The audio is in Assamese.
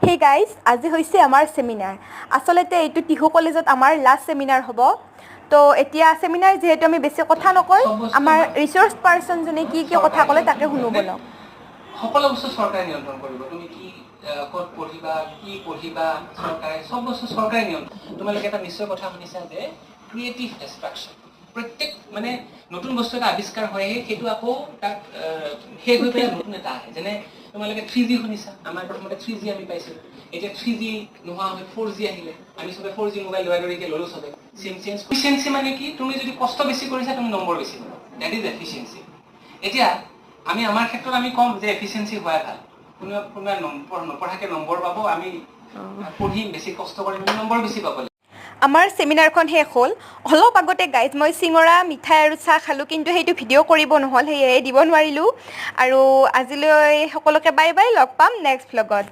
হে গাইজ, আজি হৈছে আমাৰ চেমিনাৰ। আচলতে এইটো টিহু কলেজত আমাৰ লাষ্ট চেমিনাৰ হ'ব। তো এতিয়া চেমিনাৰ যিহেতু আমি বেছি কথা নকয়, আমাৰ ৰিচৰ্চ পাৰ্চনজনে কি কি কথা ক'লে তাকে শুনো বলক। সকলো বস্তু চৰকাৰে নিয়ন্ত্ৰণ কৰিব। তুমি কি ক'ত পঢ়িবা, কি পঢ়িবা, চৰকাৰে চব বস্তু চৰকাৰে নিয়ন্ত্ৰণ। তোমালোকে এটা নিশ্চয় কথা শুনিছা যে ক্ৰিয়েটিভ ডিষ্ট্ৰাকশ্যন, প্ৰত্যেক মানে নতুন বস্তু এটা আৱিষ্কাৰ হয়, সেইটো আকৌ তাক শেষ হৈ পেলাই নতুন এটা আহে। যেনে তোমালোকে 3G শুনিছা, আমাৰ প্ৰথমতে 3G আমি পাইছিলোঁ। এতিয়া 3G নোহোৱা হৈ 4G আহিলে, আমি চবে 4G মোবাইল দৌৰাই ল'লো চবে। এফিচিয়েঞ্চি মানে কি? তুমি যদি কষ্ট বেছি কৰিছা, তুমি নম্বৰ বেছি পাবা। That is efficiency. এতিয়া আমি আমাৰ ক্ষেত্ৰত আমি কম যে এফিচিয়েঞ্চি হোৱাই ভাল। কোনোবাই নপঢ়াকে নম্বৰ পাব, আমি পঢ়িম, বেছি কষ্ট কৰিম, আমি নম্বৰ বেছি পাব। আমাৰ চেমিনাৰখন শেষ হ'ল। অলপ আগতে গাইজ মই চিঙৰা, মিঠাই আৰু চাহ খালোঁ, কিন্তু সেইটো ভিডিঅ' কৰিব নহ'ল, সেয়েহে দিব নোৱাৰিলোঁ। আৰু আজিলৈ সকলোকে বাই বাই, লগ পাম নেক্সট ভ্লগত।